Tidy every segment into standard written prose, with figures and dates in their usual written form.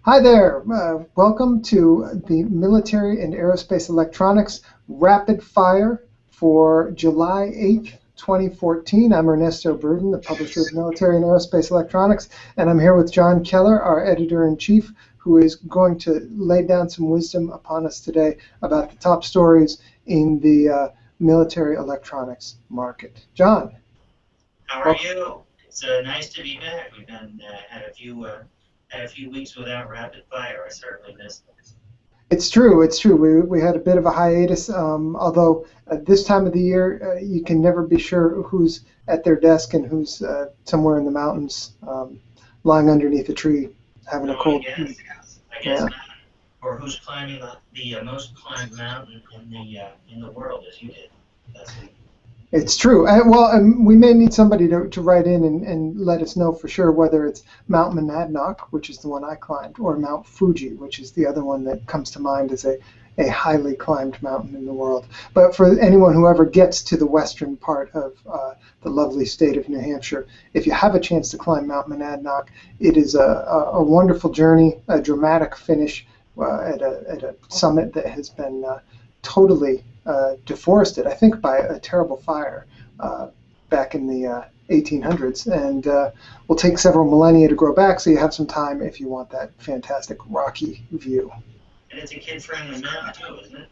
Hi there. Welcome to the Military and Aerospace Electronics Rapid Fire for July 8th, 2014. I'm Ernesto Burden, the publisher of Military and Aerospace Electronics, and I'm here with John Keller, our editor-in-chief, who is going to lay down some wisdom upon us today about the top stories in the military electronics market. John, How are welcome. you? It's nice to be back. We've been had a few weeks without rapid fire. I certainly missed them. It's true. It's true. We had a bit of a hiatus, although at this time of the year, you can never be sure who's at their desk and who's somewhere in the mountains, lying underneath a tree, having a No, I cold. guess I guess Yeah. not. Or who's climbing the most climbed mountain in the world as you did last week? It's true. We may need somebody to write in and let us know for sure whether it's Mount Monadnock, which is the one I climbed, or Mount Fuji, which is the other one that comes to mind as a highly climbed mountain in the world. But for anyone who ever gets to the western part of the lovely state of New Hampshire, if you have a chance to climb Mount Monadnock, it is a wonderful journey, a dramatic finish at a summit that has been totally deforested, I think, by a terrible fire back in the 1800s, and will take several millennia to grow back. So you have some time if you want that fantastic rocky view. And it's a kid-friendly mountain too, isn't it?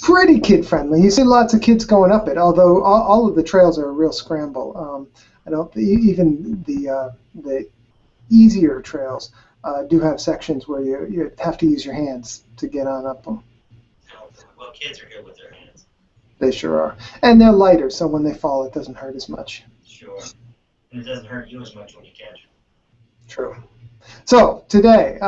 Pretty kid friendly. You see lots of kids going up it, although all of the trails are a real scramble. I don't even the easier trails do have sections where you have to use your hands to get on up them. No, well, kids are good with their hands. They sure are, and they're lighter, so when they fall, it doesn't hurt as much. Sure, and it doesn't hurt you as much when you catch it. True. So today,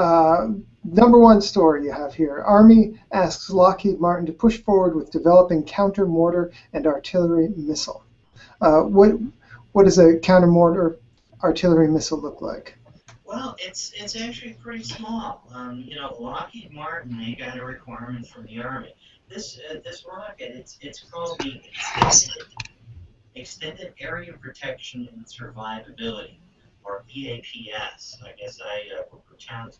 number one story you have here: Army asks Lockheed Martin to push forward with developing counter-mortar and artillery missile. What does a counter-mortar artillery missile look like? Well, it's actually pretty small. Lockheed Martin, they got a requirement from the Army. This rocket, it's called the Extended Area Protection and Survivability, or EAPS. I guess I would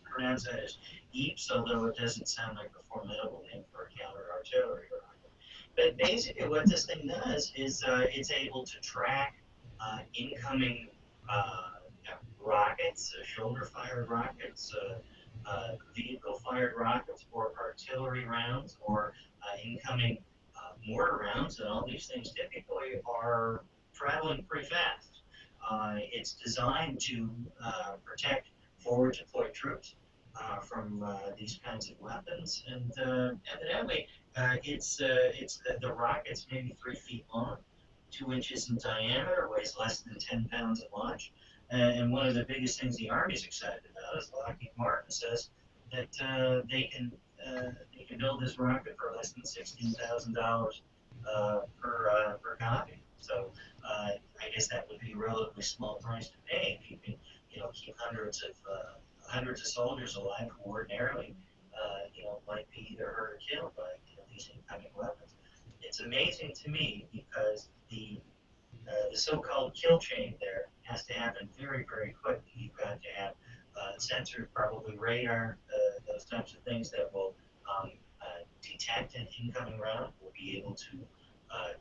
pronounce that as EAPS, although it doesn't sound like a formidable name for a counter artillery rocket. But basically, what this thing does is it's able to track incoming rockets, shoulder-fired rockets, vehicle-fired rockets, or artillery rounds, or incoming mortar rounds, and all these things typically are traveling pretty fast. It's designed to protect forward deployed troops from these kinds of weapons, and evidently the rocket's maybe 3 feet long, 2 inches in diameter, weighs less than 10 pounds at launch. And one of the biggest things the Army's excited about is Lockheed Martin says that they can build this rocket for less than $16,000 per copy. So I guess that would be a relatively small price to pay if you can, keep hundreds of soldiers alive who ordinarily, might be either hurt or killed by these incoming weapons. It's amazing to me because the so-called kill chain there has to happen very, very quickly. You've got to have sensors, probably radar, those types of things that will detect an incoming round. We'll be able to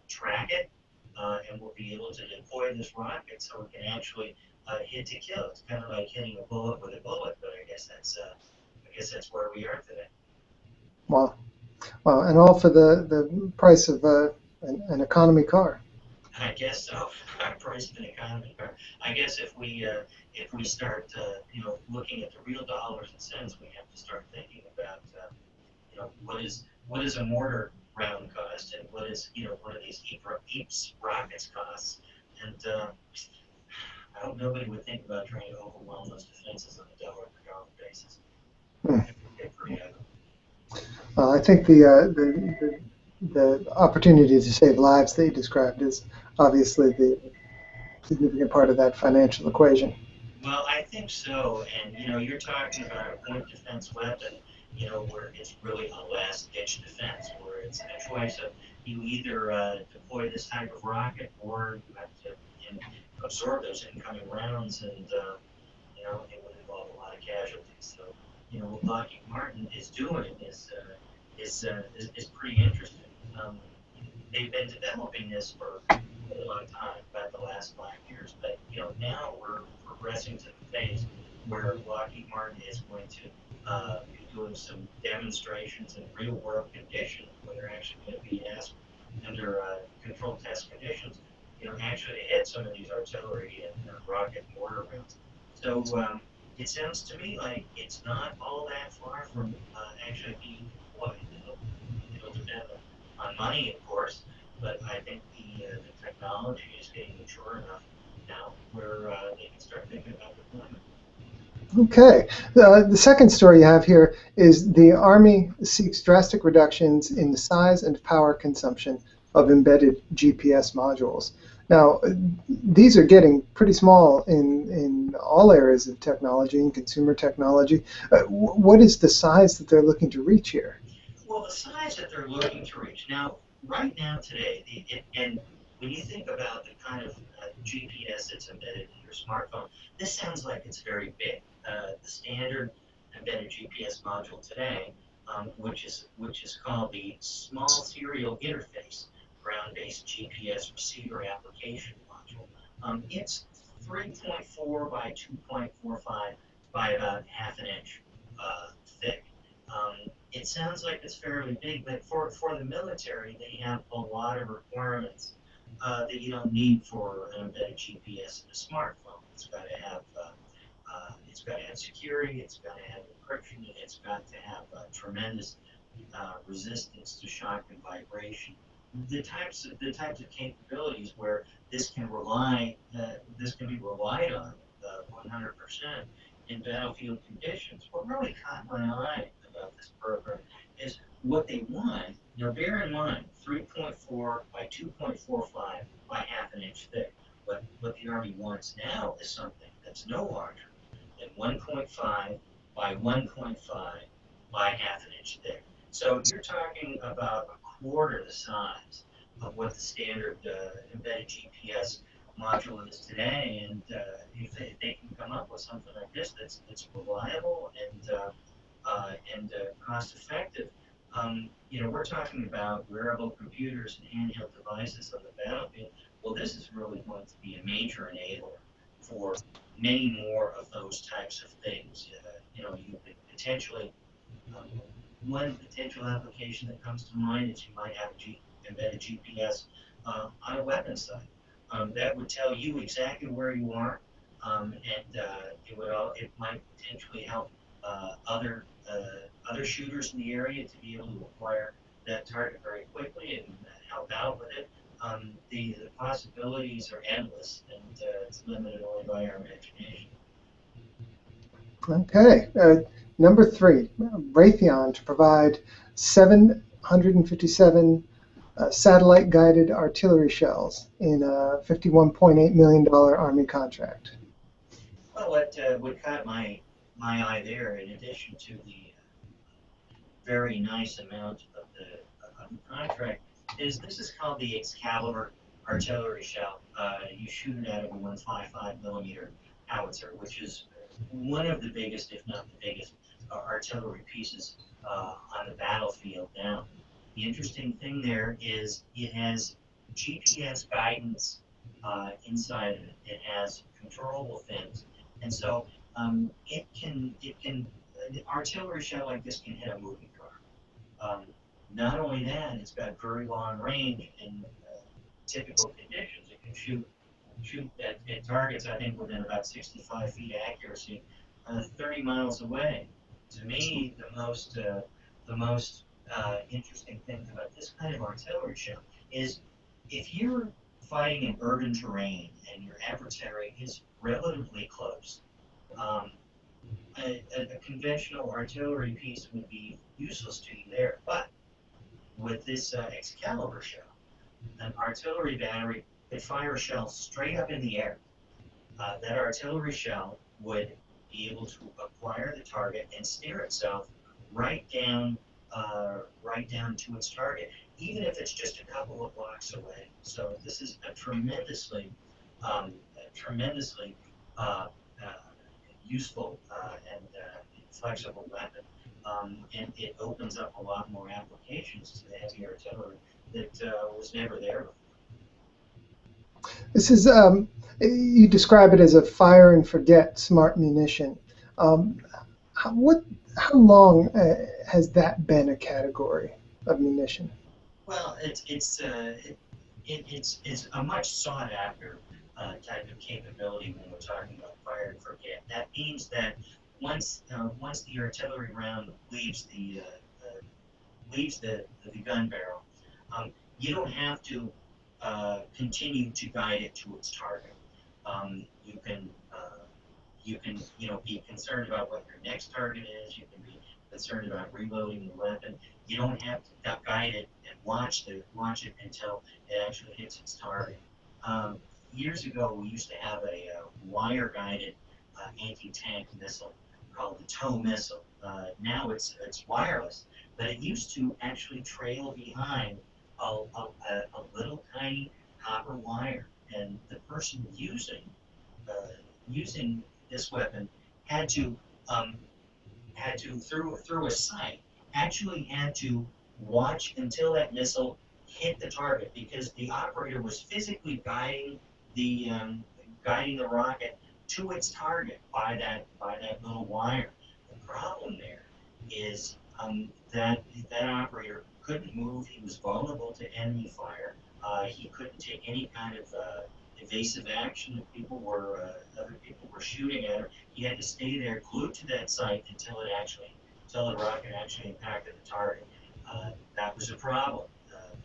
track it, and we'll be able to deploy this rocket so it can actually hit to kill. It's kind of like hitting a bullet with a bullet, but I guess that's where we are today. Well, and all for the price of an economy car. I guess so. Price of an economy car. I guess if we start looking at the real dollars and cents, we have to start thinking about what is a mortar round cost, and what are these EAPS rockets costs, and I hope nobody would think about trying to overwhelm those defenses on a dollar per dollar basis. Hmm. It would get pretty ugly. I think the opportunity to save lives that you described is obviously the significant part of that financial equation. Well, I think so. And you're talking about a point defense weapon, where it's really a last ditch defense, where it's a choice of you either deploy this type of rocket or you have to absorb those incoming rounds, and it would involve a lot of casualties. So, Lockheed Martin is doing is pretty interesting. They've been developing this for a long time, about the last 5 years, but now we're progressing to the phase where Lockheed Martin is going to be doing some demonstrations in real world conditions where they're actually going to be asked under controlled test conditions, actually to hit some of these artillery and rocket mortar rounds. So it sounds to me like it's not all that far from actually being deployed. It'll depend on money, of course, but I think the technology is getting mature enough now where they can start thinking about deployment. Okay. The second story you have here is the Army seeks drastic reductions in the size and power consumption of embedded GPS modules. Now, these are getting pretty small in all areas of technology and consumer technology. What is the size that they're looking to reach here? Well, the size that they're looking to reach now, right now today, and when you think about the kind of GPS that's embedded in your smartphone, this sounds like it's very big. The standard embedded GPS module today, which is called the Small Serial Interface Ground-Based GPS Receiver Application Module. It's 3.4 by 2.45 by about half an inch thick. It sounds like it's fairly big, but for the military, they have a lot of requirements that you don't need for an embedded GPS in a smartphone. It's got to have security, it's got to have encryption, it's got to have tremendous resistance to shock and vibration. The types of capabilities where this can be relied on 100% in battlefield conditions. What really caught my eye about this program is what they want. Now, bear in mind, 3.4 by 2.45 by half an inch thick. What the Army wants now is something that's no larger than 1.5 by 1.5 by half an inch thick. So you're talking about a quarter the size of what the standard embedded GPS module is today. And if they can come up with something like this that's reliable and cost effective, we're talking about wearable computers and handheld devices on the battlefield. Well, this is really going to be a major enabler for many more of those types of things. You could potentially um, one potential application that comes to mind is you might have embedded GPS on a weapon site. That would tell you exactly where you are, and it might potentially help other shooters in the area to be able to acquire that target very quickly and help out with it. The possibilities are endless, and it's limited only by our imagination. Okay. Number three, Raytheon to provide 757 satellite-guided artillery shells in a $51.8 million Army contract. Well, what caught my eye there, in addition to the very nice amount of the contract, is this is called the Excalibur artillery shell. You shoot it out of a 155 millimeter howitzer, which is one of the biggest, if not the biggest, artillery pieces on the battlefield now. The interesting thing there is it has GPS guidance inside of it. It has controllable things, and so it can an artillery shell like this can hit a moving car. Um, Not only that, it's got very long range in typical conditions. It can shoot at targets, I think, within about 65 feet accuracy, 30 miles away. To me, the most interesting thing about this kind of artillery shell is if you're fighting in urban terrain and your adversary is relatively close, um, a conventional artillery piece would be useless to you there. But with this Excalibur shell, an artillery battery could fire a shell straight up in the air. That artillery shell would be able to acquire the target and steer itself right down, right down to its target, even if it's just a couple of blocks away. So this is a tremendously uh, uh, useful and flexible weapon, and it opens up a lot more applications to the heavy artillery that was never there before. This is you describe it as a fire and forget smart munition. Um, what? How long has that been a category of munition? Well, it's a much sought after type of capability when we're talking about fire and forget. That means that once the artillery round leaves the gun barrel, you don't have to continue to guide it to its target. You can be concerned about what your next target is. You can be concerned about reloading the weapon. You don't have to guide it and watch it until it actually hits its target. Um, Years ago, we used to have a wire guided anti-tank missile called the tow missile. Now it's wireless, but it used to actually trail behind a little tiny copper wire, and the person uh, using this weapon had to um, through a sight actually had to watch until that missile hit the target because the operator was physically the um, guiding the rocket to its target by that little wire. The problem there is that operator couldn't move. He was vulnerable to enemy fire. He couldn't take any kind of evasive action if other people were shooting at him. He had to stay there glued to that site until the rocket actually impacted the target. That was a problem,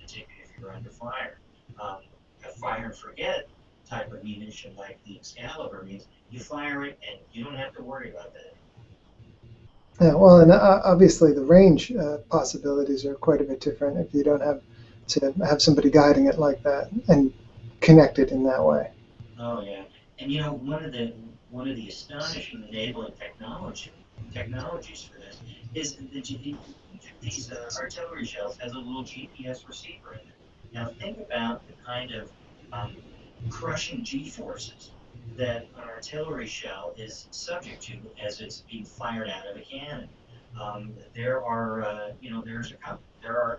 particularly if you're under fire. Um, a fire and forget type of munition like the Excalibur means you fire it and you don't have to worry about that. Yeah, well, and obviously the range possibilities are quite a bit different if you don't have to have somebody guiding it like that and connect it in that way. Oh yeah, and one of the astonishing enabling technologies for this is that each of these artillery shells has a little GPS receiver in it. Now think about the kind of um, crushing G-forces that an artillery shell is subject to as it's being fired out of a cannon. There are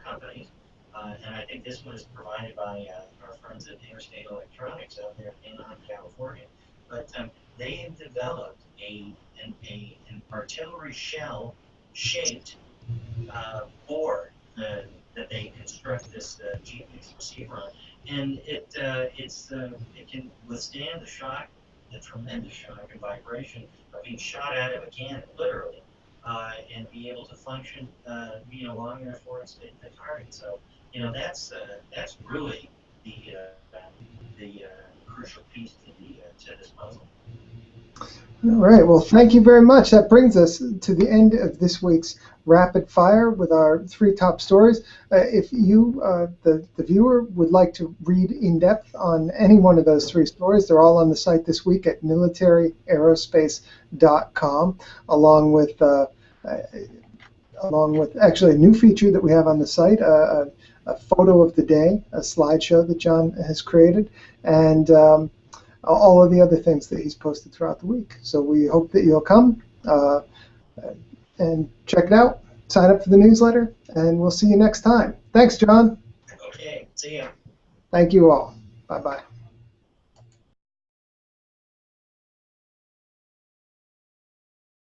companies, and I think this one is provided by our friends at Interstate Electronics out there in Anaheim, California. But they have developed an artillery shell shaped board that they construct this GPS receiver on, and it can withstand the tremendous shock and vibration of being shot out of a cannon, literally, and be able to function, long enough for it to hit the target. So, that's really the crucial piece to this puzzle. All right. Well, thank you very much. That brings us to the end of this week's Rapid Fire with our three top stories. If you, the viewer, would like to read in depth on any one of those three stories, they're all on the site this week at militaryaerospace.com, along with actually a new feature that we have on the site, a photo of the day, a slideshow that John has created, and all of the other things that he's posted throughout the week. So we hope that you'll come and check it out, sign up for the newsletter, and we'll see you next time. Thanks, John. Okay, see ya. Thank you all. Bye-bye.